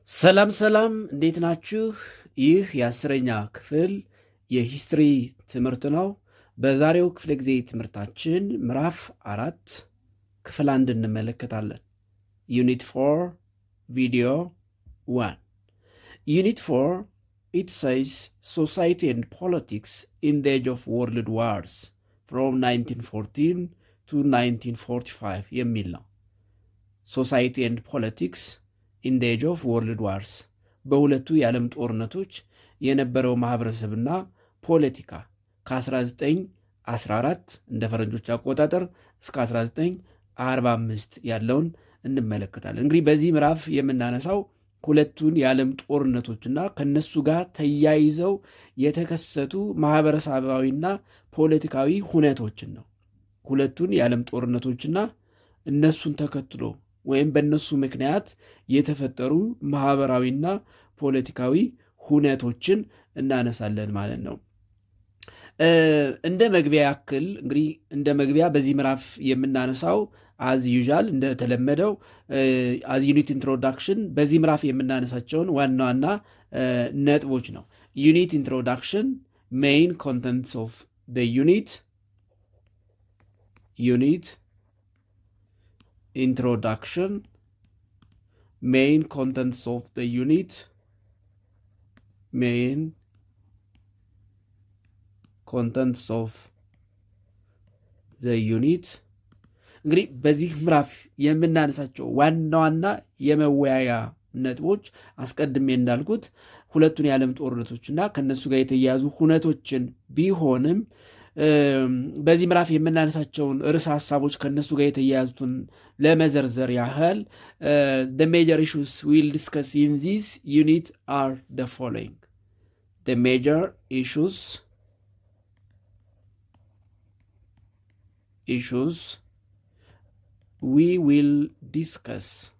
ሰላም ሰላም እንዴት ናችሁ? ይህ የአስረኛ ክፍል የሂስትሪ ትምህርት ነው። በዛሬው ክፍለ ጊዜ ትምህርታችን ምዕራፍ 4 ክፍል 1 እንመለከታለን። ዩኒት 4 ቪዲዮ 1 ዩኒት 4 it says society and politics in the age of world wars from 1914 to 1945 የሚል ነው። ሶሳይቲ ኤንድ ፖለቲክስ ኢን ዘ ኤጅ ኦፍ ወርልድ ዋርስ በሁለቱ የዓለም ጦርነቶች የነበረው ማህበረሰብና ፖለቲካ ከ1914 እንደ ፈረንጆች አቆጣጠር እስከ 1945 ያለውን እንመለከታለን። እንግዲህ በዚህ ምዕራፍ የምናነሳው ሁለቱን የዓለም ጦርነቶችና ከነሱ ጋር ተያይዘው የተከሰቱ ማህበረሰባዊና ፖለቲካዊ ሁነቶችን ነው። ሁለቱን የዓለም ጦርነቶችና እነሱን ተከትሎ ወይም በእነሱ ምክንያት የተፈጠሩ ማህበራዊና ፖለቲካዊ ሁነቶችን እናነሳለን ማለት ነው። እንደ መግቢያ ያክል እንግዲህ እንደ መግቢያ በዚህ ምዕራፍ የምናነሳው አዝ ዩዥዋል እንደተለመደው አዝ ዩኒት ኢንትሮዳክሽን በዚህ ምዕራፍ የምናነሳቸውን ዋና ዋና ነጥቦች ነው። ዩኒት ኢንትሮዳክሽን ሜይን ኮንተንትስ ኦፍ ዘ ዩኒት introduction, main contents of the unit, main contents of the unit እንግዲህ በዚህ ምዕራፍ የምናነሳቸው ዋና ዋና የመወያያ ነጥቦች አስቀድሜ እንዳልኩት ሁለቱን የዓለም ጦርነቶችና ከነሱ ጋር የተያያዙ ሁነቶችን ቢሆንም በዚህ ምዕራፍ የምናነሳቸውን ርዕሰ ሀሳቦች ከነሱ ጋር የተያያዙትን ለመዘርዘር ያህል the major issues we'll discuss in this unit are the following. The major issues we will discuss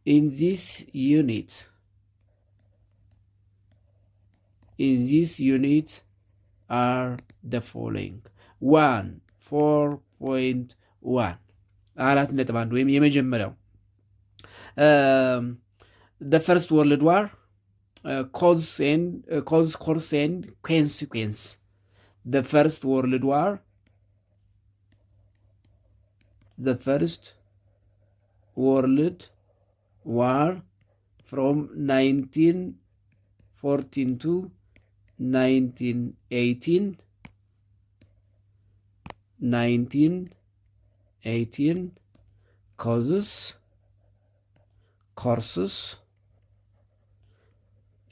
in this unit are the following. 1 4.1 4.1 ወይም የመጀመሪያው the first world war cause, course and consequence. The first world war from 1914 to 1918 causes, courses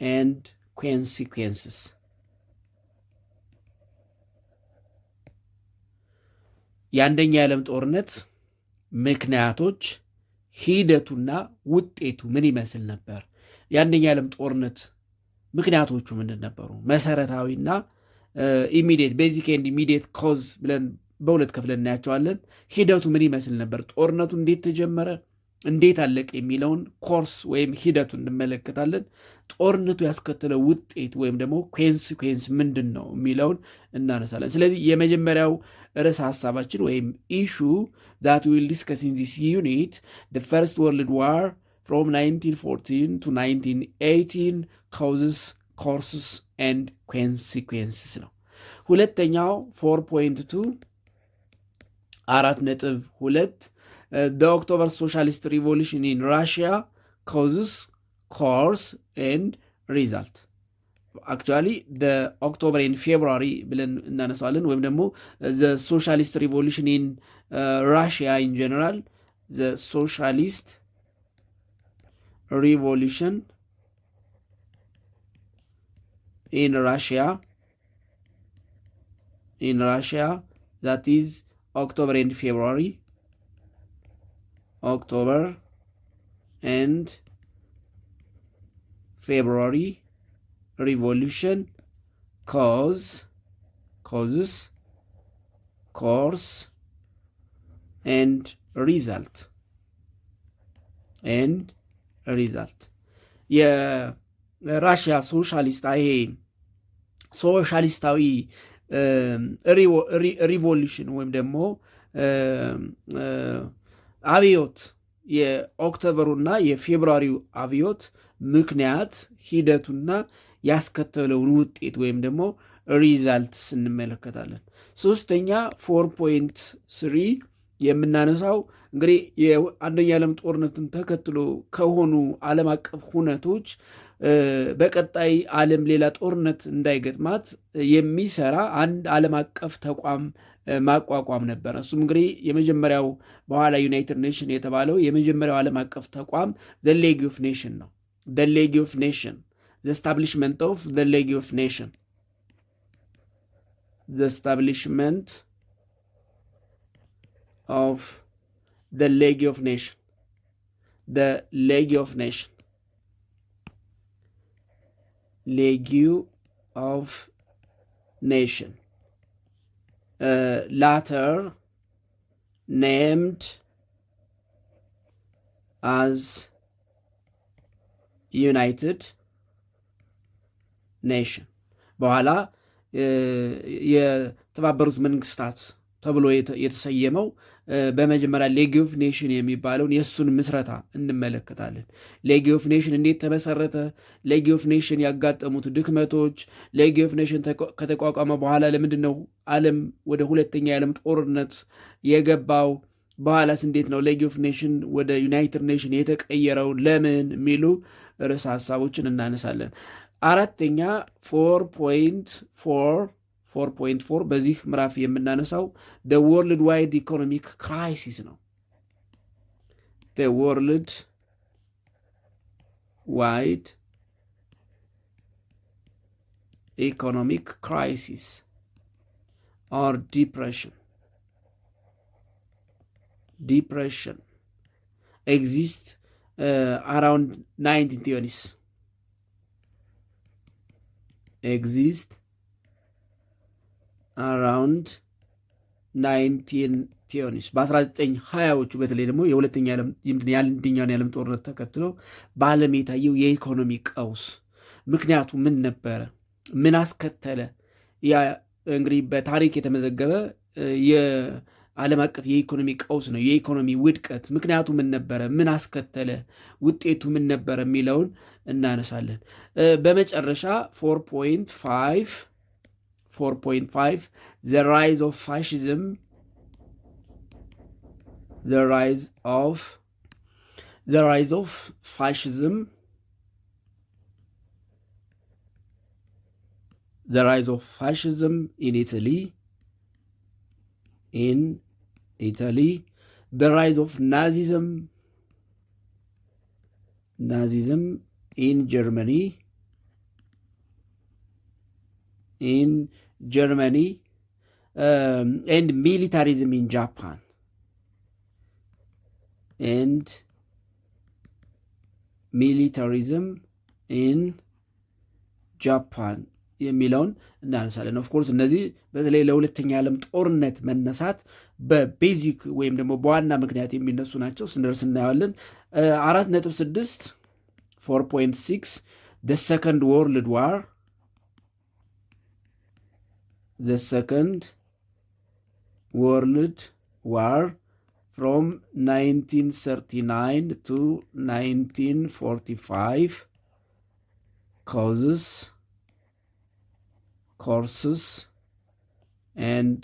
and consequences. የአንደኛ የዓለም ጦርነት ምክንያቶች፣ ሂደቱና ውጤቱ ምን ይመስል ነበር? የአንደኛ የዓለም ጦርነት ምክንያቶቹ ምንድን ነበሩ? መሰረታዊና ኢሚዲየት ቤዚክ ኤንድ ኢሚዲየት ኮዝ ብለን በሁለት ከፍለን እናያቸዋለን። ሂደቱ ምን ይመስል ነበር? ጦርነቱ እንዴት ተጀመረ፣ እንዴት አለቀ የሚለውን ኮርስ ወይም ሂደቱ እንመለከታለን። ጦርነቱ ያስከተለው ውጤት ወይም ደግሞ ኮንሲኩዌንስ ምንድን ነው የሚለውን እናነሳለን። ስለዚህ የመጀመሪያው ርዕሰ ሀሳባችን ወይም ኢሹ ዛት ዊል ዲስከስ ኢን ዚስ ዩኒት ዘ ፈርስት ወርልድ ዋር from 1914 to 1918 causes, courses and consequences ነው። ሁለተኛው 4.2 4.2 the October Socialist Revolution in Russia causes, course and result. Actually the October and February ብለን እናነሳዋለን ወይም ደግሞ the Socialist Revolution in Russia in general, the Socialist Revolution in Russia that is October and February, revolution causes, course and result የራሽያ ሶሻሊስት ይሄ ሶሻሊስታዊ ሪቮሉሽን ወይም ደግሞ አብዮት የኦክቶበሩና የፌብሩዋሪው አብዮት ምክንያት ሂደቱና ያስከተለውን ውጤት ወይም ደግሞ ሪዛልትስ እንመለከታለን። ሶስተኛ 4.3 የምናነሳው እንግዲህ የአንደኛ ዓለም ጦርነትን ተከትሎ ከሆኑ ዓለም አቀፍ ሁነቶች በቀጣይ ዓለም ሌላ ጦርነት እንዳይገጥማት የሚሰራ አንድ ዓለም አቀፍ ተቋም ማቋቋም ነበር። እሱም እንግዲህ የመጀመሪያው በኋላ ዩናይትድ ኔሽን የተባለው የመጀመሪያው ዓለም አቀፍ ተቋም ዘ ሌግ ኦፍ ኔሽን ነው። ዘ ሌግ ኦፍ ኔሽን ዘ ስታብሊሽመንት ኦፍ ዘ ሌግ ኦፍ ኔሽን ዘ ስታብሊሽመንት ኦፍ ዘ ሌግ ኦፍ ኔሽን ዘ ሌግ ኦፍ ኔሽን ሌጊ ኦፍ ኔሽን latter named as United Nation በኋላ የተባበሩት መንግስታት ተብሎ የተሰየመው በመጀመሪያ ሌግ ኦፍ ኔሽን የሚባለውን የእሱን ምስረታ እንመለከታለን። ሌግ ኦፍ ኔሽን እንዴት ተመሰረተ? ሌግ ኦፍ ኔሽን ያጋጠሙት ድክመቶች፣ ሌግ ኦፍ ኔሽን ከተቋቋመ በኋላ ለምንድን ነው ዓለም ወደ ሁለተኛ የዓለም ጦርነት የገባው? በኋላስ እንዴት ነው ሌግ ኦፍ ኔሽን ወደ ዩናይትድ ኔሽን የተቀየረው? ለምን የሚሉ ርዕሰ ሀሳቦችን እናነሳለን። አራተኛ 4.4 በዚህ ምዕራፍ የምናነሳው the world wide economic crisis ነው። the world wide economic crisis or depression exists around 1920s. exist around 1920s በ1920ዎቹ በተለይ ደግሞ የአንደኛውን የዓለም ጦርነት ተከትሎ በዓለም የታየው የኢኮኖሚ ቀውስ ምክንያቱ ምን ነበረ? ምን አስከተለ? ያ እንግዲህ በታሪክ የተመዘገበ የዓለም አቀፍ የኢኮኖሚ ቀውስ ነው። የኢኮኖሚ ውድቀት ምክንያቱ ምን ነበረ? ምን አስከተለ? ውጤቱ ምን ነበረ የሚለውን እናነሳለን። በመጨረሻ 4.5 the rise of fascism in Italy, the rise of Nazism in Germany, and militarism in Japan, የሚለውን እናነሳለን። ኦፍኮርስ እነዚህ በተለይ ለሁለተኛ ዓለም ጦርነት መነሳት በቤዚክ ወይም ደግሞ በዋና ምክንያት የሚነሱ ናቸው። ስንደርስ እናየዋለን። 4.6 4.6 the second world war from 1939 to 1945 causes and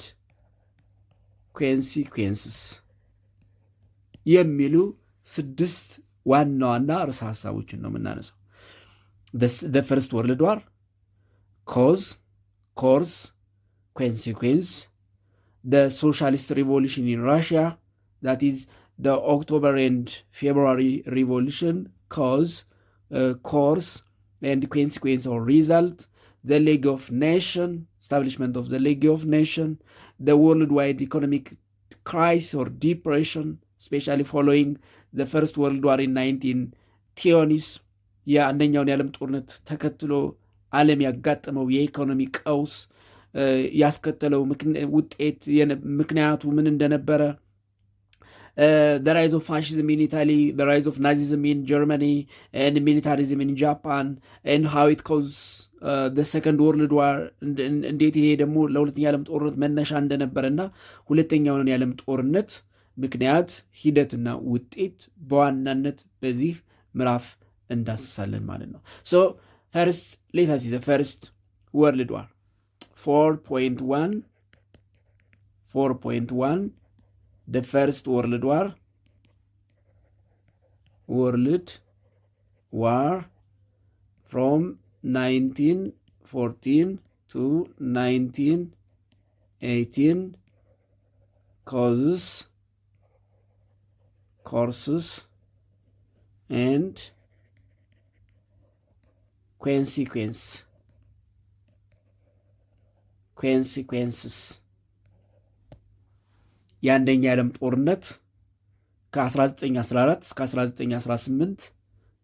consequences የሚሉ 6 ዋና ዋና ርዕሰ ሀሳቦችን ነው የምናነሳው። the first world war, cause, course, consequence, the socialist revolution in Russia, that is the October and February revolution, cause, course and consequence or result, the League of Nations, establishment of the League of Nations, the worldwide economic crisis or depression, especially following the first world war in 1920s, የአንደኛውን የዓለም ጦርነት ተከትሎ ዓለም ያጋጠመው የኢኮኖሚ ቀውስ ያስከተለው ውጤት ምክንያቱ ምን እንደነበረ፣ the rise of fascism in Italy, the rise of Nazism in Germany, and militarism in Japan, and how it caused the second world war, እንዴት ይሄ ደግሞ ለሁለተኛ የዓለም ጦርነት መነሻ እንደነበረና ሁለተኛውን የዓለም ጦርነት ምክንያት፣ ሂደትና ውጤት በዋናነት በዚህ ምዕራፍ እንዳስሳለን ማለት ነው። ሶ ፈርስት ሌት አስ ዘ ፈርስት ወርልድ ዋር 4.1 the first world war from 1914 to 1918 causes and consequences የአንደኛ የዓለም ጦርነት ከ1914 እስከ 1918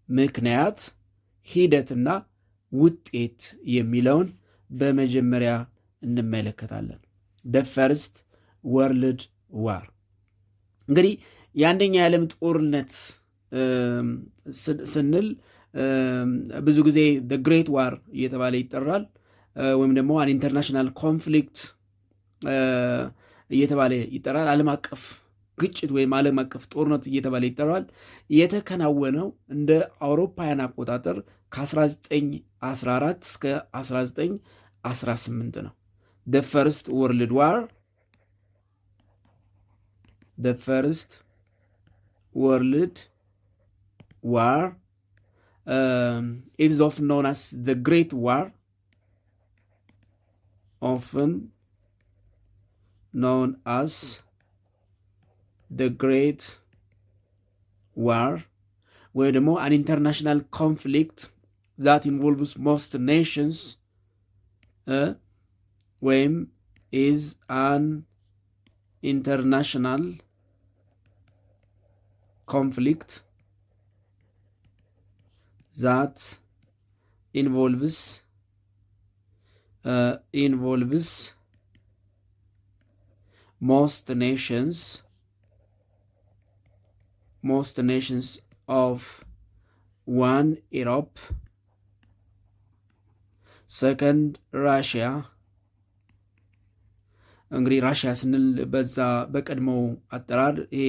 ምክንያት፣ ሂደትና ውጤት የሚለውን በመጀመሪያ እንመለከታለን። the first world war እንግዲህ የአንደኛ የዓለም ጦርነት ስንል ብዙ ጊዜ the great war እየተባለ ይጠራል፣ ወይም ደግሞ an international conflict እየተባለ ይጠራል። ዓለም አቀፍ ግጭት ወይም ዓለም አቀፍ ጦርነት እየተባለ ይጠራል። የተከናወነው እንደ አውሮፓውያን አቆጣጠር ከ1914 እስከ 1918 ነው። the first world war it is often known as the Great War, often known as the Great War, ወይ ደግሞ an international conflict that involves most nations, ወይም is an international conflict that involves most nations of one Europe, second Russia እንግዲህ ራሽያ ስንል በዛ በቀድሞው አጠራር ይሄ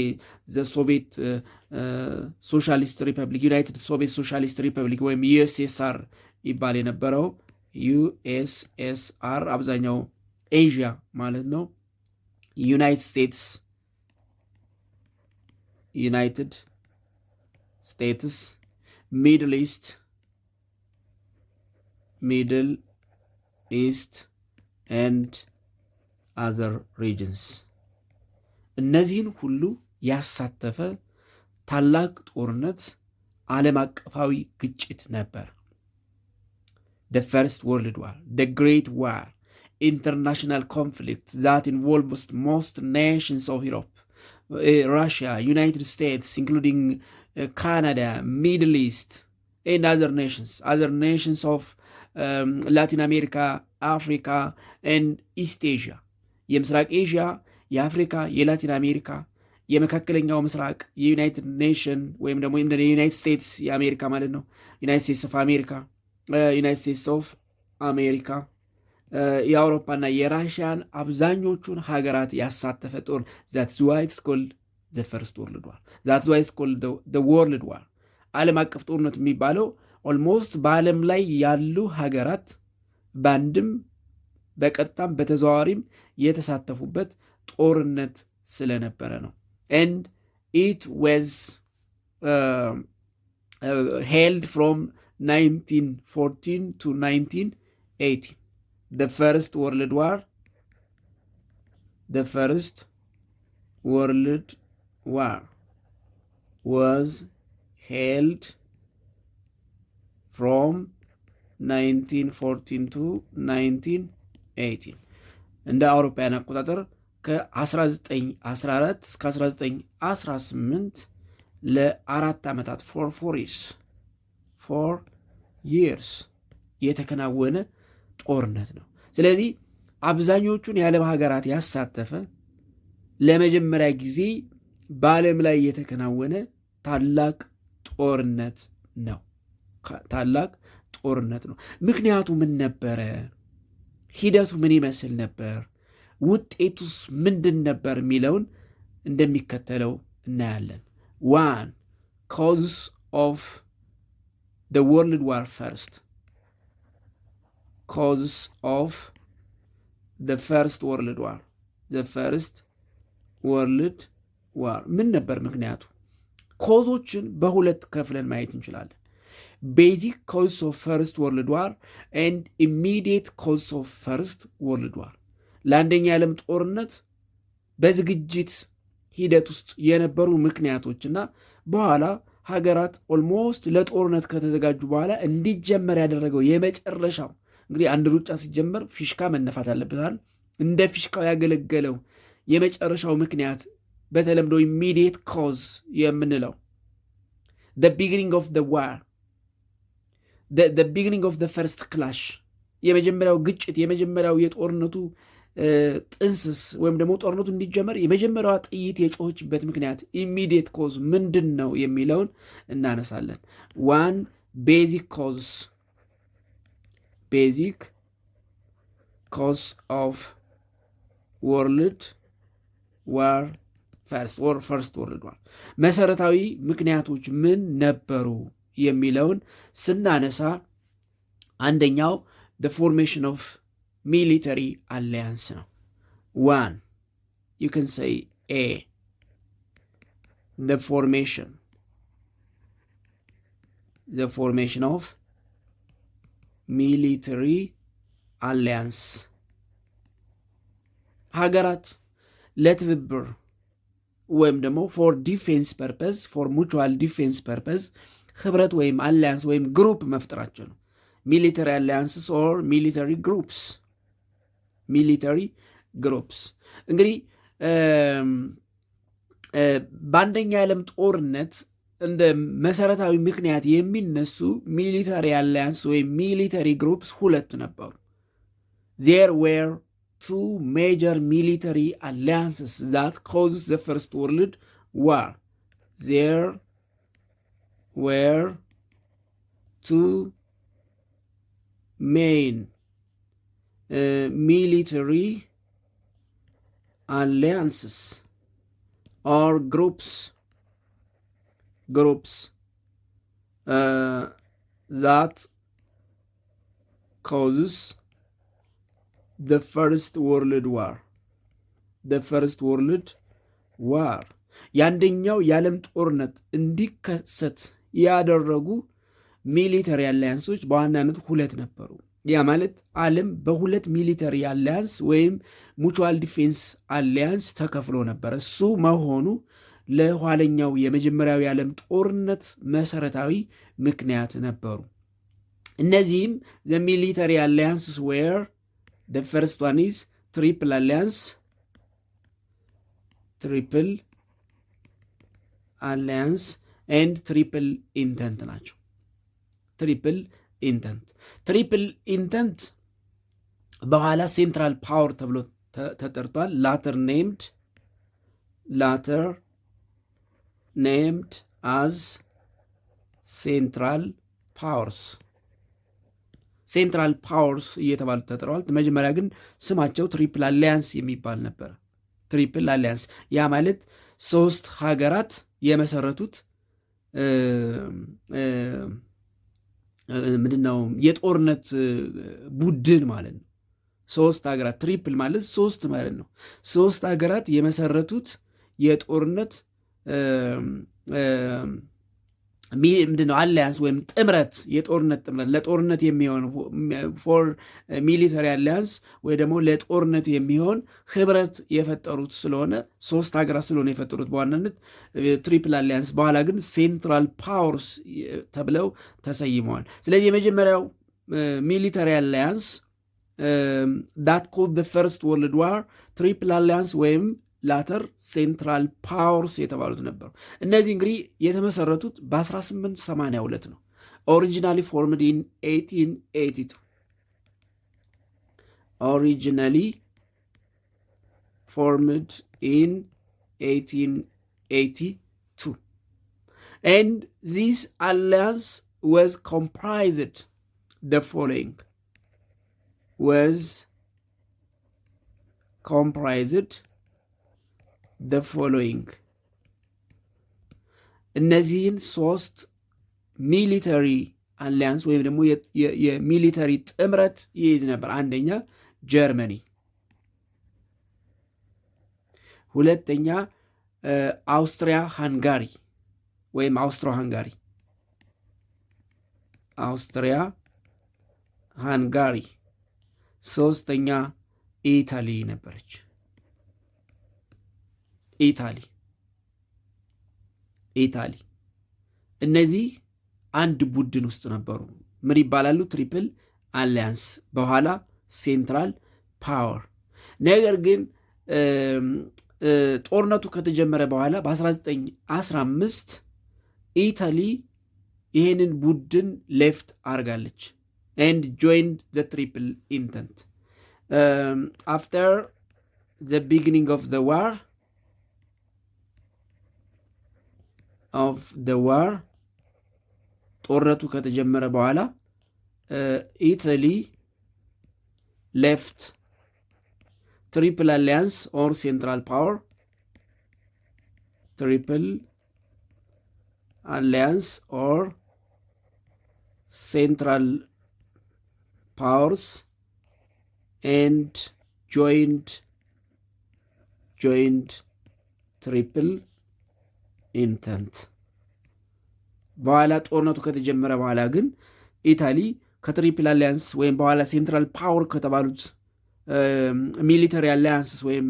ዘ ሶቪየት ሶሻሊስት ሪፐብሊክ ዩናይትድ ሶቪየት ሶሻሊስት ሪፐብሊክ ወይም ዩኤስኤስአር ይባል የነበረው ዩኤስኤስአር አብዛኛው ኤዥያ ማለት ነው። ዩናይትድ ስቴትስ ሚድል ኢስት ኤንድ አዘር ሪጅንስ እነዚህን ሁሉ ያሳተፈ ታላቅ ጦርነት ዓለም አቀፋዊ ግጭት ነበር። the first world war, the great war, international conflict that involves most nations of Europe, Russia, United States, including Canada, Middle East, and other nations of Latin America, Africa, and East Asia. የምስራቅ ኤዥያ፣ የአፍሪካ፣ የላቲን አሜሪካ፣ የመካከለኛው ምስራቅ፣ የዩናይትድ ኔሽን ወይም ደግሞ የዩናይትድ ስቴትስ የአሜሪካ ማለት ነው። ዩናይትድ ስቴትስ ኦፍ አሜሪካ፣ የአውሮፓና የራሽያን አብዛኞቹን ሀገራት ያሳተፈ ጦር that's why it's called the first world war. that's why it's called the world war. ዓለም አቀፍ ጦርነት የሚባለው ኦልሞስት በዓለም ላይ ያሉ ሀገራት በአንድም በቀጥታም በተዘዋዋሪም የተሳተፉበት ጦርነት ስለነበረ ነው። and it was held from 1914 to 1918. the first world war was held from 1914 to 1918 እንደ አውሮፓውያን አቆጣጠር ከ1914 እስከ 1918 ለአራት ዓመታት for 4 years የተከናወነ ጦርነት ነው። ስለዚህ አብዛኞቹን የዓለም ሀገራት ያሳተፈ ለመጀመሪያ ጊዜ በዓለም ላይ የተከናወነ ታላቅ ጦርነት ነው። ምክንያቱ ምን ነበረ? ሂደቱ ምን ይመስል ነበር? ውጤቱስ ምንድን ነበር የሚለውን እንደሚከተለው እናያለን። 1. Causes of the World War First. Causes of the First World War. The First World War ምን ነበር ምክንያቱ? ኮዞችን በሁለት ከፍለን ማየት እንችላለን። ቤዚክ ኮዝ ኦፍ ፈርስት ወርልድ ዋር ኤንድ ኢሚዲየት ኮዝ ኦፍ ፈርስት ወርልድ ዋር። ለአንደኛ የዓለም ጦርነት በዝግጅት ሂደት ውስጥ የነበሩ ምክንያቶችና በኋላ ሀገራት ኦልሞስት ለጦርነት ከተዘጋጁ በኋላ እንዲጀመር ያደረገው የመጨረሻው እንግዲህ አንድ ሩጫ ሲጀመር ፊሽካ መነፋት አለበታል። እንደ ፊሽካው ያገለገለው የመጨረሻው ምክንያት በተለምዶ ኢሚዲየት ኮዝ የምንለው the beginning of the war, the beginning of the first clash፣ የመጀመሪያው ግጭት፣ የመጀመሪያው የጦርነቱ ጥንስስ ወይም ደግሞ ጦርነቱ እንዲጀመር የመጀመሪያዋ ጥይት የጮኸችበት ምክንያት ኢሚዲየት ኮዝ ምንድን ነው የሚለውን እናነሳለን። 1. ቤዚክ ኮዝ ኦፍ ወርልድ ዋር ፈርስት ወርልድ ዋር። መሰረታዊ ምክንያቶች ምን ነበሩ የሚለውን ስናነሳ አንደኛው the formation of military alliance ነው። 1. You can say A. The formation of military alliance። ሀገራት ለትብብር ወይም ደግሞ ፎር ዲፌንስ ፐርፐዝ ፎር ሙቹዋል ዲፌንስ ፐርፐዝ ህብረት ወይም አሊያንስ ወይም ግሩፕ መፍጠራቸው ነው። ሚሊተሪ አሊያንስስ ኦር ሚሊተሪ ግሩፕስ እንግዲህ በአንደኛ የዓለም ጦርነት እንደ መሰረታዊ ምክንያት የሚነሱ ሚሊተሪ አሊያንስ ወይም ሚሊተሪ ግሩፕስ ሁለት ነበሩ። there were 2 major military alliances that caused the First World War. There were 2 main military alliances or groups that causes the First World War. የአንደኛው የዓለም ጦርነት እንዲከሰት ያደረጉ ሚሊተሪ አሊያንሶች በዋናነት ሁለት ነበሩ። ያ ማለት ዓለም በሁለት ሚሊተሪ አሊያንስ ወይም ሙቹዋል ዲፌንስ አሊያንስ ተከፍሎ ነበር። እሱ መሆኑ ለኋለኛው የመጀመሪያው የዓለም ጦርነት መሰረታዊ ምክንያት ነበሩ። እነዚህም the military alliances were the first one is triple alliance and triple intent ናቸው። ትሪፕል ኢንተንት በኋላ ሴንትራል ፓወር ተብሎ ተጠርቷል። ላተር ኔምድ አዝ ሴንትራል ፓወርስ እየተባሉ ተጠርተዋል። መጀመሪያ ግን ስማቸው ትሪፕል አሊያንስ የሚባል ነበር። ትሪፕል አሊያንስ ያ ማለት 3 ሀገራት የመሰረቱት ምንድነው የጦርነት ቡድን ማለት ነው። 3 ሀገራት ትሪፕል ማለት 3 ማለት ነው። 3 ሀገራት የመሰረቱት የጦርነት ምንድነው አሊያንስ ወይም ጥምረት፣ የጦርነት ጥምረት ለጦርነት የሚሆን ፎር ሚሊተሪ አሊያንስ ወይ ደግሞ ለጦርነት የሚሆን ህብረት የፈጠሩት ስለሆነ 3 ሀገራት ስለሆነ የፈጠሩት በዋናነት ትሪፕል አሊያንስ፣ በኋላ ግን ሴንትራል ፓወርስ ተብለው ተሰይመዋል። ስለዚህ የመጀመሪያው ሚሊተሪ አሊያንስ that caused the First World War ትሪፕል አሊያንስ ወይም ላተር ሴንትራል ፓወርስ የተባሉት ነበሩ። እነዚህ እንግዲህ የተመሰረቱት በ1882 ነው። ኦሪጂናሊ ፎርምድ ኢን 1882 and this alliance was comprised the following the following እነዚህን ሶስት ሚሊተሪ አሊያንስ ወይም ደግሞ የሚሊተሪ ጥምረት ይይዝ ነበር። አንደኛ ጀርመኒ፣ ሁለተኛ አውስትሪያ ሃንጋሪ ወይም አውስትሮ ሃንጋሪ፣ አውስትሪያ ሃንጋሪ፣ ሶስተኛ ኢታሊ ነበረች። ኢታሊ እነዚህ አንድ ቡድን ውስጥ ነበሩ። ምን ይባላሉ? ትሪፕል አሊያንስ፣ በኋላ ሴንትራል ፓወር። ነገር ግን ጦርነቱ ከተጀመረ በኋላ በ1915 ኢታሊ ይህንን ቡድን ሌፍት አርጋለች and joined the triple entente. After the beginning of the war ጦርነቱ ከተጀመረ በኋላ ኢታሊ left triple alliance or central power, triple alliance or central powers and joined triple entente. በኋላ ጦርነቱ ከተጀመረ በኋላ ግን ኢታሊ ከትሪፕል አሊያንስ ወይም በኋላ ሴንትራል ፓወር ከተባሉት ሚሊተሪ አሊያንስስ ወይም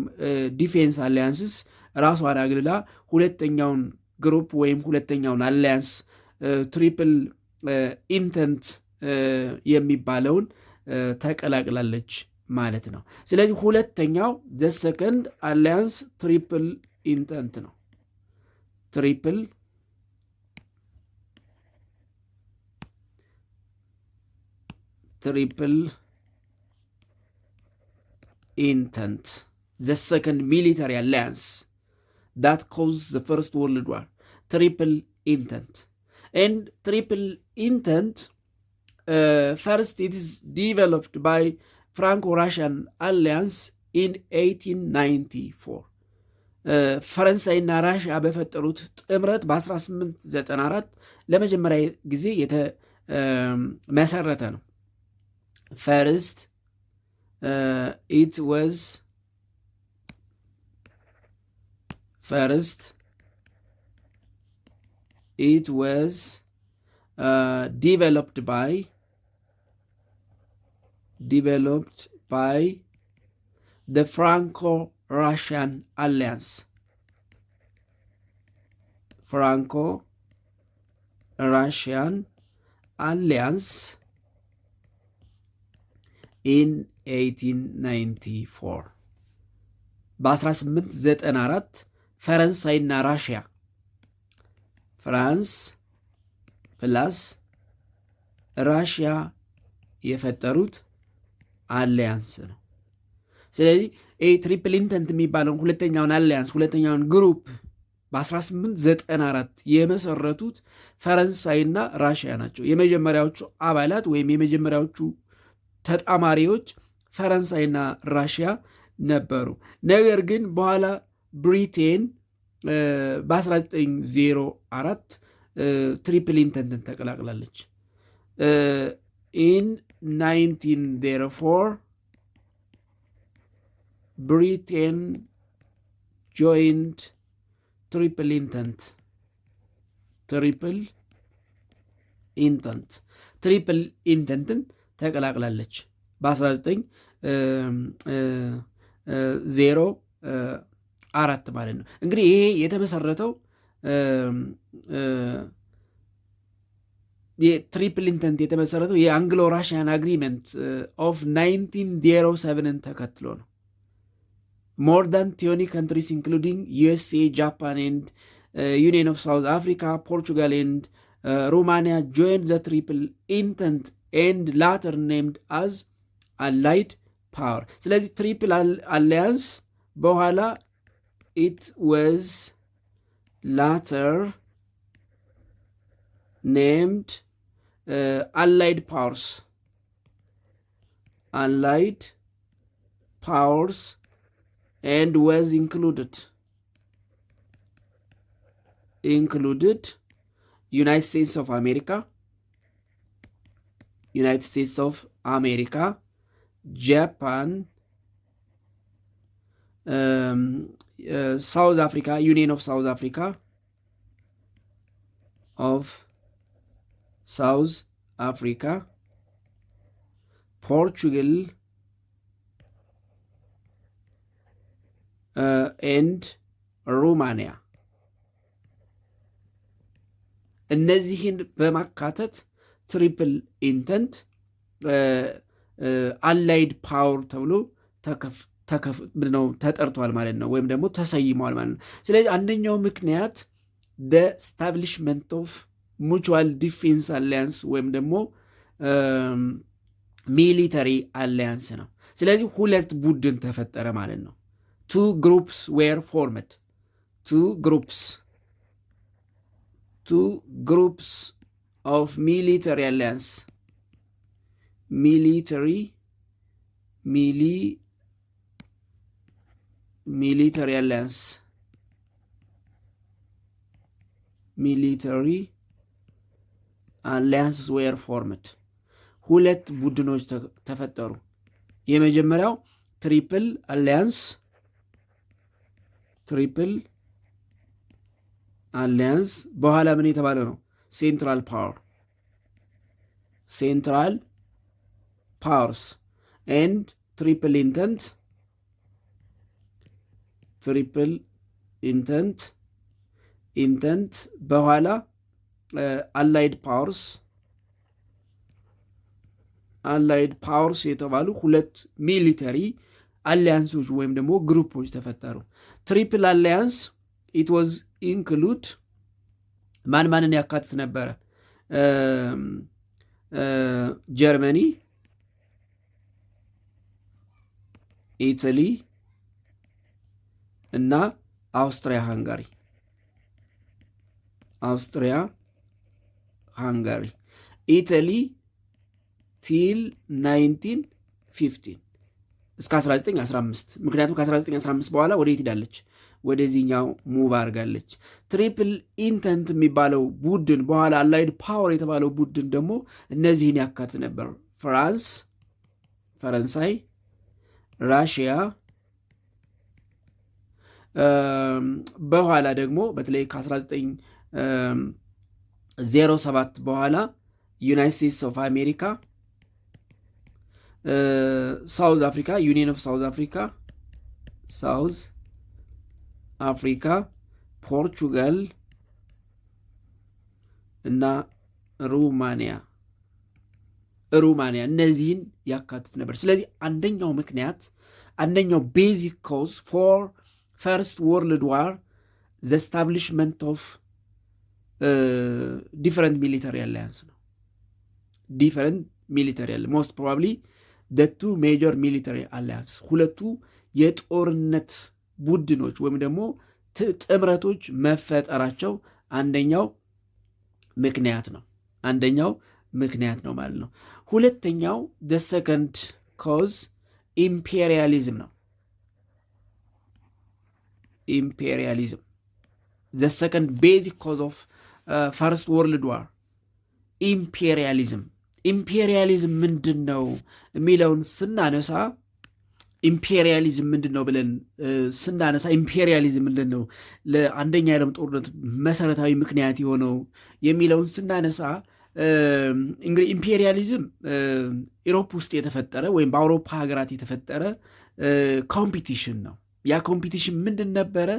ዲፌንስ አሊያንስስ ራሷን አግልላ ሁለተኛውን ግሩፕ ወይም ሁለተኛውን አሊያንስ ትሪፕል ኢንተንት የሚባለውን ተቀላቅላለች ማለት ነው። ስለዚህ ሁለተኛው ዘ ሰከንድ አሊያንስ ትሪፕል ኢንተንት ነው። ትሪፕል ኢንተንት the second military alliance that caused the first world war, triple entente. And triple entente, first it is developed by Franco-Russian alliance in 1894. ፈረንሳይና ራሽያ በፈጠሩት ጥምረት በ1894 ለመጀመሪያ ጊዜ የተመሰረተ ነው። First it was developed by the Franco-Russian alliance. Franco-Russian alliance in 1894. በ1894 ፈረንሳይና ራሽያ ፍራንስ ፕላስ ራሽያ የፈጠሩት አሊያንስ ነው። ስለዚህ ትሪፕል ኢንተንት የሚባለውን ሁለተኛውን አሊያንስ ሁለተኛውን ግሩፕ በ1894 የመሰረቱት ፈረንሳይና ራሽያ ናቸው። የመጀመሪያዎቹ አባላት ወይም የመጀመሪያዎቹ ተጣማሪዎች ፈረንሳይና ራሽያ ነበሩ። ነገር ግን በኋላ ብሪቴን በ1904 ትሪፕል ኢንተንትን ተቀላቅላለች። ኢን 1904 ብሪቴን ጆይንድ ትሪፕል ኢንተንትን ተቀላቅላለች በ1904 ማለት ነው። እንግዲህ ይሄ የተመሰረተው የትሪፕል ኢንተንት የተመሰረተው የአንግሎ ራሽያን አግሪመንት ኦፍ 1907ን ተከትሎ ነው። ሞር ዳን 20 ካንትሪስ ኢንክሉዲንግ ዩኤስኤ፣ ጃፓን ኤንድ ዩኒየን ኦፍ ሳውዝ አፍሪካ፣ ፖርቹጋል ኤንድ ሩማንያ ጆይንድ ዘ ትሪፕል ኢንተንት ኤንድ ላተር ኔምድ አዝ አላይድ ፓወር። ስለዚህ ትሪፕል አሊያንስ በኋላ ኢት ዋዝ ላተር ኔምድ አላይድ ፓወርስ and was included included United States of America, Japan, South Africa, Union of South Africa, Portugal, and Romania. እነዚህን በማካተት ትሪፕል ኢንተንት አላይድ ፓወር ተብሎ ተጠርቷል ማለት ነው፣ ወይም ደግሞ ተሰይሟል ማለት ነው። ስለዚህ አንደኛው ምክንያት ስታብሊሽመንት ኦፍ ሙቹዋል ዲፌንስ አሊያንስ ወይም ደግሞ ሚሊተሪ አሊያንስ ነው። ስለዚህ ሁለት ቡድን ተፈጠረ ማለት ነው። two groups were formed. Two groups of military alliance. Military alliance. Military alliances were formed. ሁለት ቡድኖች ተፈጠሩ። የመጀመሪያው ትሪፕል አሊያንስ በኋላ ምን የተባለ ነው? ሴንትራል ፓወርስ ኤንድ ትሪፕል ኢንተንት በኋላ አላይድ ፓወርስ የተባሉ ሁለት ሚሊተሪ አሊያንሶች ወይም ደግሞ ግሩፖች ተፈጠሩ። ትሪፕል አሊያንስ ኢት ዋዝ ኢንክሉድ ማንን ያካትት ነበረ? ጀርመኒ፣ ኢታሊ እና አውስትሪያ ሃንጋሪ። ኢታሊ ቲል 1915 እስከ 1915። ምክንያቱም ከ1915 በኋላ ወደ የት ሄዳለች? ወደዚህኛው ሙቭ አድርጋለች። ትሪፕል ኢንተንት የሚባለው ቡድን በኋላ አላይድ ፓወር የተባለው ቡድን ደግሞ እነዚህን ያካትት ነበር። ፈረንሳይ፣ ራሽያ፣ በኋላ ደግሞ በተለይ ከ1907 በኋላ ዩናይትድ ስቴትስ ኦፍ አሜሪካ፣ ሳውዝ አፍሪካ፣ ዩኒየን ኦፍ ሳውዝ አፍሪካ፣ ፖርቹጋል እና ሩማንያ እነዚህን ያካትት ነበር። ስለዚህ አንደኛው ቤዚክ ኮዝ ፎር ፈርስት ወርልድ ዋር ዘ ስታብሊሽመንት ኦፍ ዲፈረንት ሚሊተሪ አላያንስ ነው። ሞስት ፕሮባብሊ ደ ቱ ሜጀር ሚሊተሪ አላያንስ፣ ሁለቱ የጦርነት ቡድኖች ወይም ደግሞ ጥምረቶች መፈጠራቸው አንደኛው ምክንያት ነው ማለት ነው። ሁለተኛው the second cause ኢምፔሪያሊዝም ነው። the second basic cause of first world war ኢምፔሪያሊዝም ምንድን ነው የሚለውን ስናነሳ ኢምፔሪያሊዝም ምንድን ነው ብለን ስናነሳ ኢምፔሪያሊዝም ምንድን ነው ለአንደኛ የዓለም ጦርነት መሰረታዊ ምክንያት የሆነው የሚለውን ስናነሳ እንግዲህ ኢምፔሪያሊዝም ኢሮፕ ውስጥ የተፈጠረ ወይም በአውሮፓ ሀገራት የተፈጠረ ኮምፒቲሽን ነው። ያ ኮምፒቲሽን ምንድን ነበረ?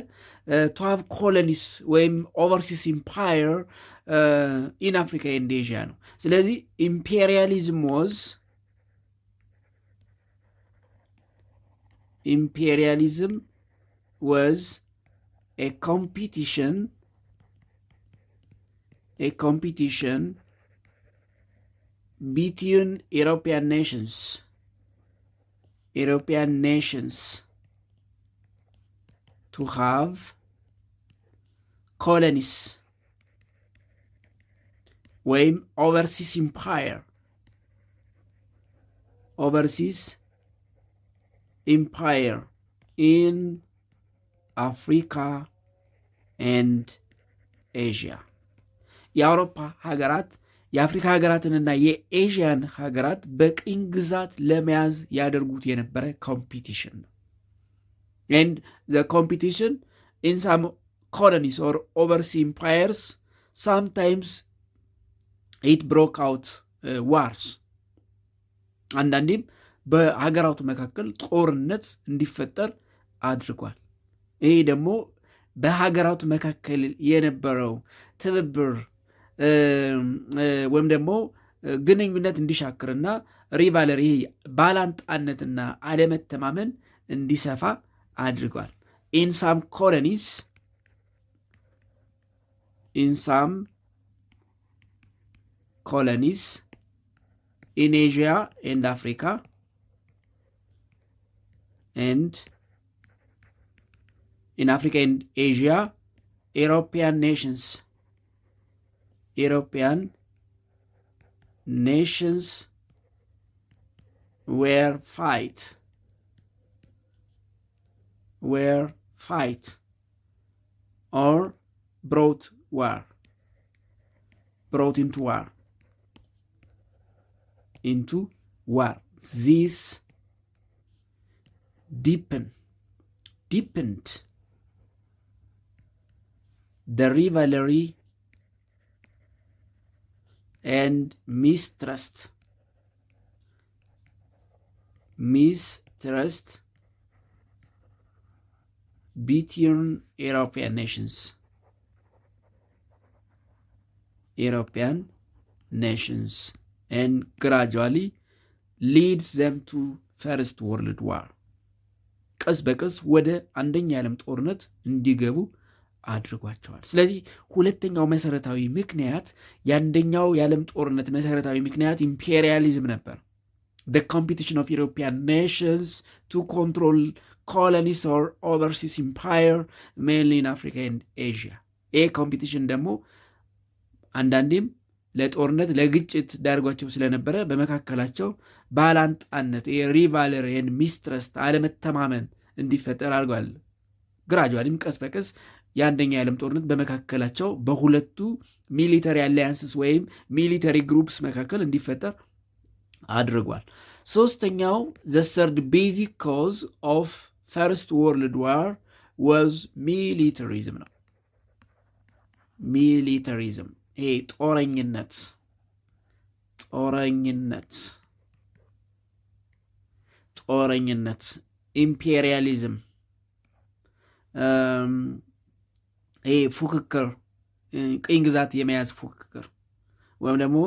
ቱ ሃቭ ኮሎኒስ ወይም ኦቨርሲስ ኢምፓየር ኢን አፍሪካ ኤንድ ኤዥያ ነው። ስለዚህ ኢምፔሪያሊዝም was a competition between European nations to have colonies ወይም overseas empire in Africa and ኤዥያ። የአውሮፓ ሀገራት የአፍሪካ ሀገራትንና የኤዥያን ሀገራት በቅኝ ግዛት ለመያዝ ያደርጉት የነበረ ኮምፒቲሽን ነው። ኤንድ ዘ ኮምፒቲሽን ኢን ሳም ኮሎኒስ ኦር ኦቨርሲ ኢምፓየርስ ሳምታይምስ ኢት ብሮክ አውት ዋርስ። አንዳንዴም በሀገራቱ መካከል ጦርነት እንዲፈጠር አድርጓል። ይሄ ደግሞ በሀገራቱ መካከል የነበረው ትብብር ወይም ደግሞ ግንኙነት እንዲሻክርና ሪቫለሪ ባላንጣነትና አለመተማመን እንዲሰፋ አድርጓል። ኢን ሳም ኮሎኒስ in Asia and Africa and in Africa and Asia, European nations were fight or brought into war. This deepened the rivalry and mistrust between European nations and gradually leads them to First World War. ቀስ በቀስ ወደ አንደኛ የዓለም ጦርነት እንዲገቡ አድርጓቸዋል። ስለዚህ ሁለተኛው መሰረታዊ ምክንያት የአንደኛው የዓለም ጦርነት መሰረታዊ ምክንያት ኢምፔሪያሊዝም ነበር። the competition of European nations to control colonies or overseas empire mainly in Africa and Asia. ይህ ኮምፒቲሽን ደግሞ አንዳንዴም ለጦርነት ለግጭት ዳርጓቸው ስለነበረ በመካከላቸው ባላንጣነት ሪቫለሪን ሚስትረስት አለመተማመን እንዲፈጠር አድርጓል። ግራጁዋሊም ቀስ በቀስ የአንደኛ የዓለም ጦርነት በመካከላቸው በሁለቱ ሚሊተሪ አሊያንስስ ወይም ሚሊተሪ ግሩፕስ መካከል እንዲፈጠር አድርጓል። ሶስተኛው the third basic cause of First World War was militarism ነው። ሚሊተሪዝም ይሄ ጦረኝነት ኢምፔሪያሊዝም ይሄ ፉክክር ቅኝ ግዛት የመያዝ ፉክክር ወይም ደግሞ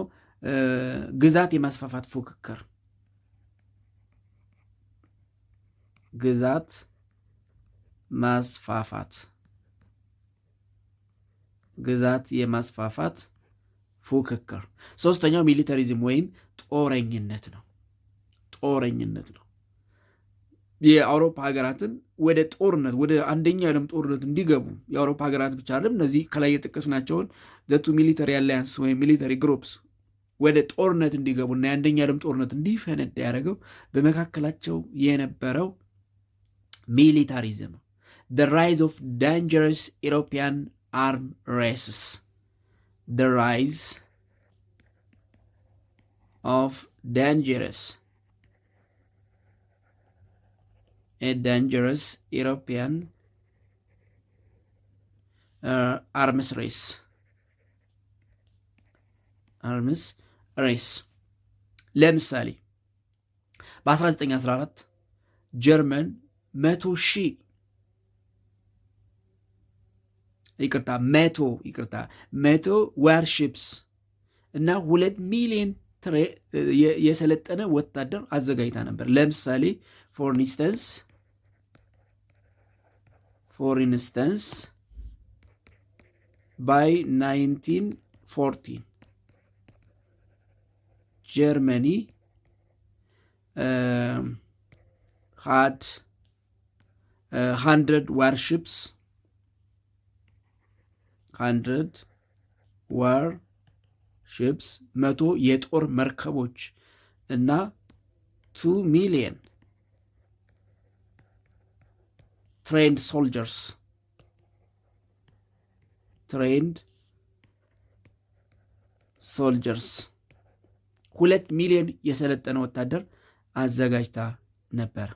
ግዛት የማስፋፋት ፉክክር ግዛት የማስፋፋት ፉክክር። ሶስተኛው ሚሊተሪዝም ወይም ጦረኝነት ነው። የአውሮፓ ሀገራትን ወደ ጦርነት ወደ አንደኛ የዓለም ጦርነት እንዲገቡ የአውሮፓ ሀገራት ብቻ አይደለም፣ እነዚህ ከላይ የጠቀስናቸውን ዘቱ ሚሊተሪ አላያንስ ወይም ሚሊተሪ ግሩፕስ ወደ ጦርነት እንዲገቡ እና የአንደኛ የዓለም ጦርነት እንዲፈነዳ ያደረገው በመካከላቸው የነበረው ሚሊታሪዝም ነው። the rise of dangerous European armed races European arms race ለምሳሌ በ1914 ጀርመን 100 ዋርሺፕስ እና 2 ሚሊዮን የሰለጠነ ወታደር አዘጋጅታ ነበር። ለምሳሌ ፎር ኢንስተንስ ባይ 1914 ጀርመኒ had 100 warships 100 የጦር መርከቦች እና 2 ሚሊዮን trained soldiers 2 ሚሊዮን የሰለጠነ ወታደር አዘጋጅታ ነበር።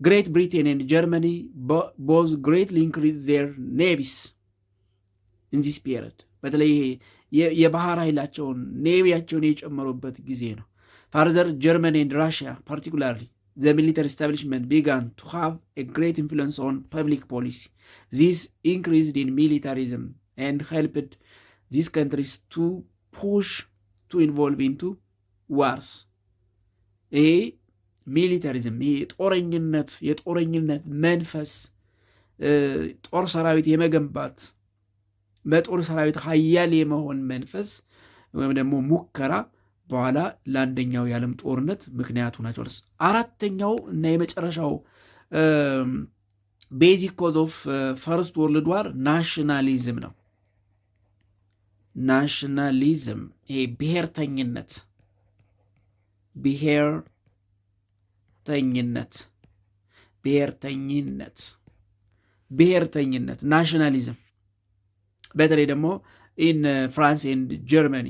ግሬት ብሪቴን ኤንድ ጀርመኒ ቦዝ ግሬትሊ ኢንክሪዝ ዜር ኔቪስ ኢን ዚስ ፒሪየድ። በተለይ የባህር ኃይላቸውን ኔቪያቸውን የጨመሩበት ጊዜ ነው። ፋርዘር ጀርመኒ ኤንድ ራሽያ ፓርቲኩላርሊ the military establishment began to have a great influence on public policy. This increased in militarism and helped these countries to push to involve into wars. ይሄ ሚሊታሪዝም ይሄ የጦረኝነት መንፈስ ጦር ሰራዊት የመገንባት በጦር ሰራዊት ኃያል የመሆን መንፈስ ወይም ደግሞ ሙከራ በኋላ ለአንደኛው የዓለም ጦርነት ምክንያቱ ናቸው። አራተኛው እና የመጨረሻው ቤዚክ ኮዝ ኦፍ ፈርስት ወርልድ ዋር ናሽናሊዝም ነው። ናሽናሊዝም ይሄ ብሔርተኝነት ናሽናሊዝም በተለይ ደግሞ ኢን ፍራንስ ኤንድ ጀርመኒ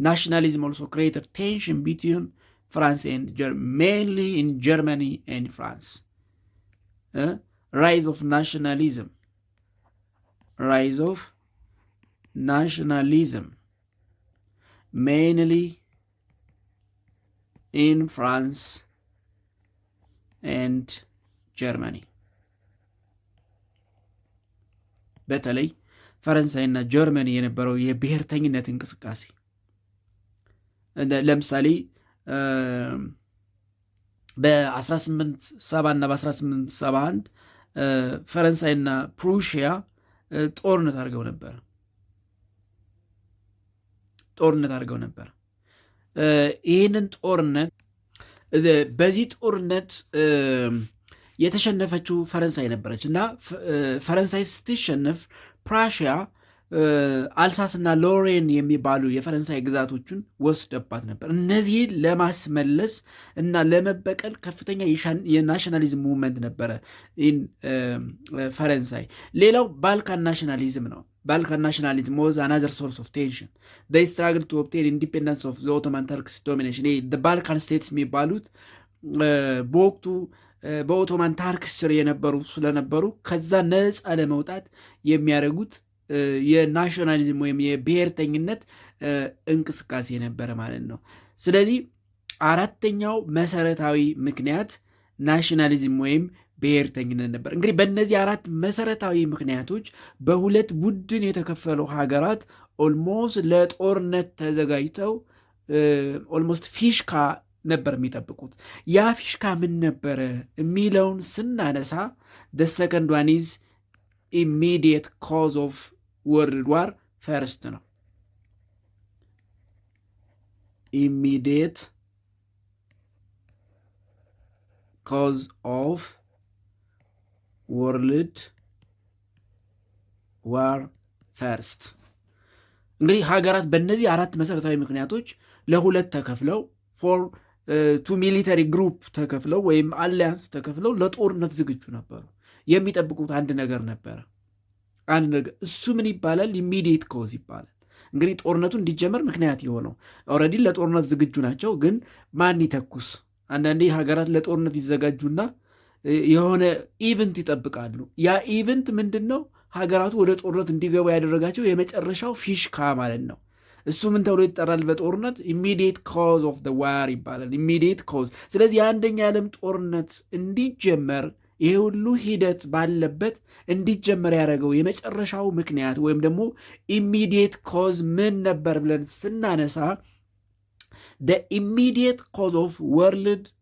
nationalism also created tension between France and Germany, mainly in Germany and France. Rise of nationalism mainly in France and Germany. በተለይ ፈረንሳይና ጀርመኒ የነበረው የብሔርተኝነት እንቅስቃሴ ለምሳሌ በ1870 እና በ1871 ፈረንሳይና ፕሩሺያ ጦርነት አድርገው ነበር። ይህንን ጦርነት በዚህ ጦርነት የተሸነፈችው ፈረንሳይ ነበረች እና ፈረንሳይ ስትሸነፍ ፕራሺያ አልሳስና ሎሬን የሚባሉ የፈረንሳይ ግዛቶችን ወስደባት ነበር። እነዚህን ለማስመለስ እና ለመበቀል ከፍተኛ የናሽናሊዝም ሙቭመንት ነበረ ፈረንሳይ። ሌላው ባልካን ናሽናሊዝም ነው። ባልካን ናሽናሊዝም was another source of tension. They struggled to obtain independence of the Ottoman Turks domination. ባልካን ስቴትስ የሚባሉት በወቅቱ በኦቶማን ታርክ ስር የነበሩ ስለነበሩ ከዛ ነፃ ለመውጣት የሚያደርጉት የናሽናሊዝም ወይም የብሔርተኝነት እንቅስቃሴ ነበረ ማለት ነው። ስለዚህ አራተኛው መሰረታዊ ምክንያት ናሽናሊዝም ወይም ብሔርተኝነት ነበር። እንግዲህ በእነዚህ አራት መሰረታዊ ምክንያቶች በሁለት ቡድን የተከፈሉ ሀገራት ኦልሞስት ለጦርነት ተዘጋጅተው ኦልሞስት ፊሽካ ነበር የሚጠብቁት። ያ ፊሽካ ምን ነበረ የሚለውን ስናነሳ the second one is immediate cause of world war first ነው። immediate cause of world war first። እንግዲህ ሀገራት በእነዚህ አራት መሰረታዊ ምክንያቶች ለሁለት ተከፍለው ቱ ሚሊተሪ ግሩፕ ተከፍለው ወይም አሊያንስ ተከፍለው ለጦርነት ዝግጁ ነበሩ። የሚጠብቁት አንድ ነገር ነበረ። እሱ ምን ይባላል? ኢሚዲየት ኮዝ ይባላል። እንግዲህ ጦርነቱ እንዲጀመር ምክንያት የሆነው ኦልሬዲ ለጦርነት ዝግጁ ናቸው፣ ግን ማን ይተኩስ? አንዳንዴ ሀገራት ለጦርነት ይዘጋጁና የሆነ ኢቨንት ይጠብቃሉ። ያ ኢቨንት ምንድን ነው? ሀገራቱ ወደ ጦርነት እንዲገቡ ያደረጋቸው የመጨረሻው ፊሽካ ማለት ነው። እሱ ምን ተብሎ ይጠራል? በጦርነት ኢሚዲየት ኮዝ ኦፍ ዘ ዋር ይባላል። ኢሚዲየት ኮዝ። ስለዚህ የአንደኛ የዓለም ጦርነት እንዲጀመር ይሄ ሁሉ ሂደት ባለበት እንዲጀመር ያደረገው የመጨረሻው ምክንያት ወይም ደግሞ ኢሚዲየት ኮዝ ምን ነበር ብለን ስናነሳ the immediate cause of world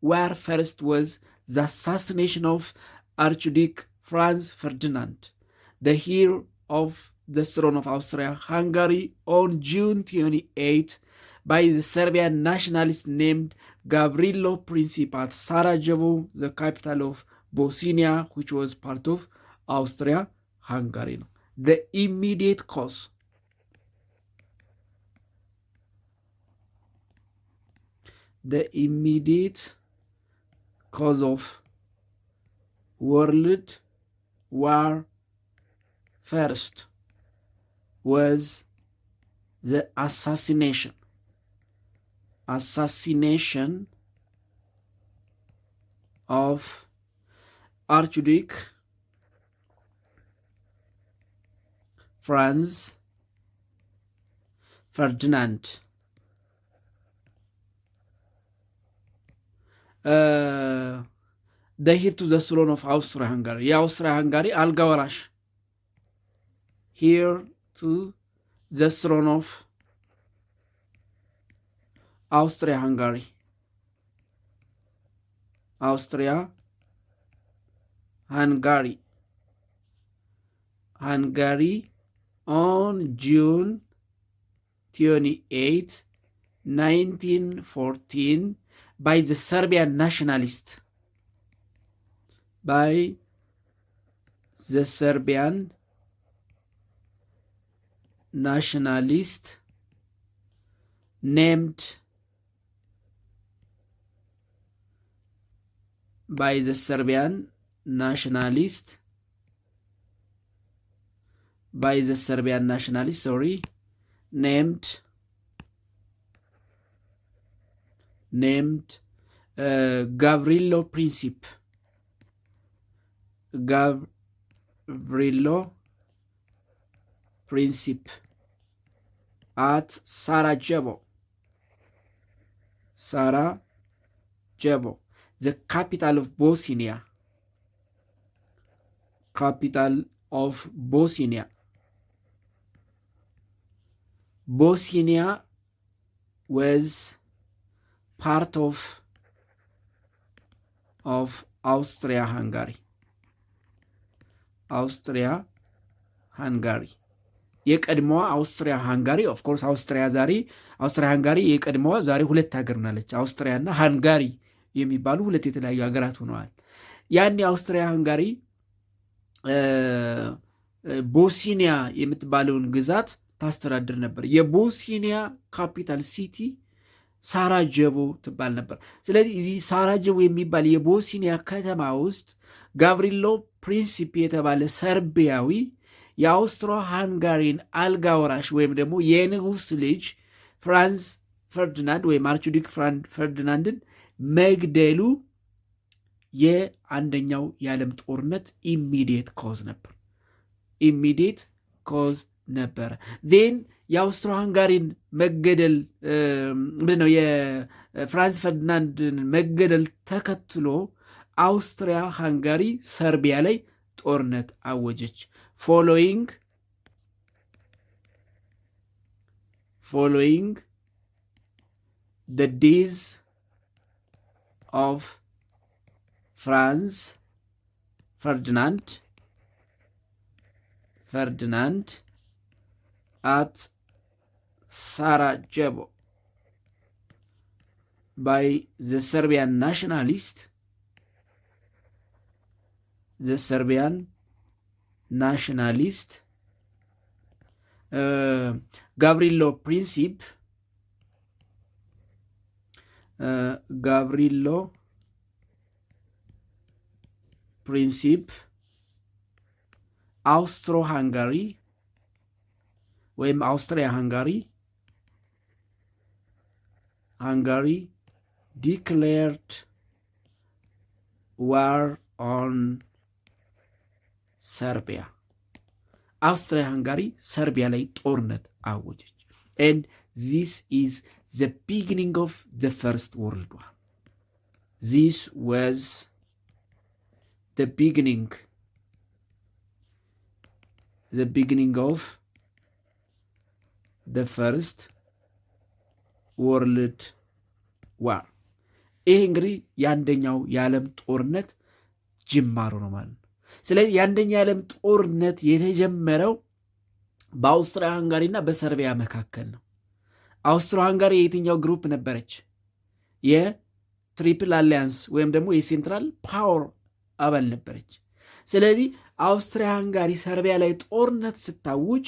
war first was the assassination of Archduke Franz Ferdinand, the heir of the throne of Austria-Hungary on June 28 by the Serbian nationalist named Gavrilo Princip at Sarajevo, the capital of Bosnia, which was part of Austria-Hungary. The immediate cause. The immediate cause of World War first was the assassination of Archduke Franz Ferdinand. The heir to the throne of Austria-Hungary. የአውስትሪያ-ሃንጋሪ አልጋ ወራሽ heir to the throne of Austria-Hungary. Hungary on June 28, 1914 by the Serbian nationalist. Named by the Serbian nationalist, named Gavrilo Princip at Sarajevo, the capital of Bosnia. Bosnia was part of Austria-Hungary. የቀድሞዋ አውስትሪያ-ሃንጋሪ ኦፍ ኮርስ አውስትሪያ-ሃንጋሪ የቀድሞዋ ዛሬ ሁለት ሀገር ሆናለች። አውስትሪያና ሃንጋሪ የሚባሉ ሁለት የተለያዩ ሀገራት ሆነዋል። ያን የአውስትሪያ-ሃንጋሪ ቦስኒያ የምትባለውን ግዛት ታስተዳድር ነበር። የቦስኒያ ካፒታል ሲቲ ሳራጀቮ ትባል ነበር። ስለዚህ እዚህ ሳራጀቮ የሚባል የቦስኒያ ከተማ ውስጥ ጋቭሪሎ ፕሪንሲፕ የተባለ ሰርቢያዊ የአውስትሮ ሃንጋሪን አልጋ ወራሽ ወይም ደግሞ የንጉስ ልጅ ፍራንስ ፈርዲናንድ ወይም አርችዱክ ፈርዲናንድን መግደሉ የአንደኛው የዓለም ጦርነት ኢሚዲየት ኮዝ ነበረ። ዜን የአውስትሮ ሃንጋሪን መገደል ምንድነው የፍራንስ ፈርዲናንድን መገደል ተከትሎ አውስትሪያ ሃንጋሪ ሰርቢያ ላይ ጦርነት አወጀች። ፎሎዊንግ the death of Franz Ferdinand at Sarajevo by the Serbian nationalist Gavrilo Princip አውስትሮ-ሃንጋሪ ወይም አውስትሪያ-ሃንጋሪ declared war on Serbia. አውስትሪያ-ሃንጋሪ ሰርቢያ ላይ ጦርነት አወጀች። and this is the beginning of the First World War. This was the beginning of the First World War. ይህ እንግዲህ የአንደኛው የዓለም ጦርነት ጅማሮ ነው ማለት ነው። ስለዚህ የአንደኛ የዓለም ጦርነት የተጀመረው በአውስትሪያ ሃንጋሪና በሰርቢያ መካከል ነው። አውስትሮ ሃንጋሪ የየትኛው ግሩፕ ነበረች? የትሪፕል አሊያንስ ወይም ደግሞ የሴንትራል ፓወር አባል ነበረች። ስለዚህ አውስትሪያ ሃንጋሪ ሰርቢያ ላይ ጦርነት ስታውጅ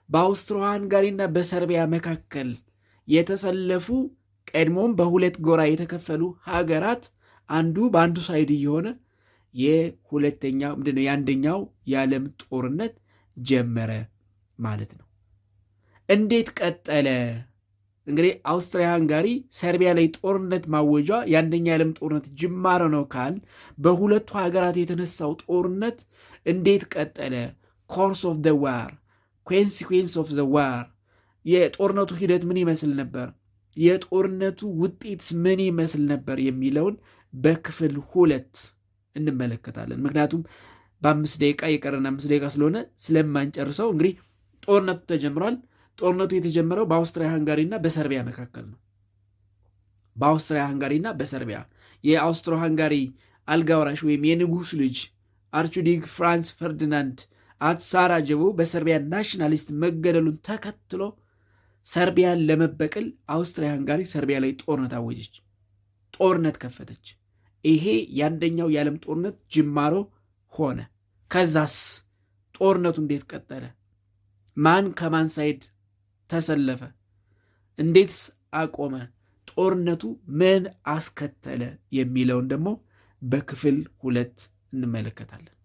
በአውስትሮ ሃንጋሪና በሰርቢያ መካከል የተሰለፉ ቀድሞም በሁለት ጎራ የተከፈሉ ሀገራት አንዱ በአንዱ ሳይድ እየሆነ የአንደኛው የዓለም ጦርነት ጀመረ ማለት ነው። እንዴት ቀጠለ? እንግዲህ አውስትሪያ ሃንጋሪ ሰርቢያ ላይ ጦርነት ማወጇ የአንደኛ የዓለም ጦርነት ጅማሮ ነው ካል በሁለቱ ሀገራት የተነሳው ጦርነት እንዴት ቀጠለ? ኮርስ ኦፍ ዘ ዋር፣ ኮንሲኩዌንስ ኦፍ ዘ ዋር፣ የጦርነቱ ሂደት ምን ይመስል ነበር፣ የጦርነቱ ውጤት ምን ይመስል ነበር የሚለውን በክፍል 2 እንመለከታለን። ምክንያቱም በ5 ደቂቃ የቀረን 5 ደቂቃ ስለሆነ ስለማንጨርሰው እንግዲህ ጦርነቱ ተጀምሯል። ጦርነቱ የተጀመረው በአውስትሪያ ሃንጋሪና በሰርቢያ መካከል ነው። በአውስትሪያ ሃንጋሪና በሰርቢያ የአውስትሮ ሃንጋሪ አልጋወራሽ ወይም የንጉሥ ልጅ አርችዱክ ፍራንስ ፈርዲናንድ አት ሳራጀቮ በሰርቢያ ናሽናሊስት መገደሉን ተከትሎ ሰርቢያን ለመበቀል አውስትሪያ ሃንጋሪ ሰርቢያ ላይ ጦርነት አወጀች፣ ጦርነት ከፈተች። ይሄ የአንደኛው የዓለም ጦርነት ጅማሮ ሆነ። ከዛስ ጦርነቱ እንዴት ቀጠለ? ማን ከማን ሳይድ ተሰለፈ? እንዴትስ አቆመ? ጦርነቱ ምን አስከተለ? የሚለውን ደግሞ በክፍል 2 እንመለከታለን።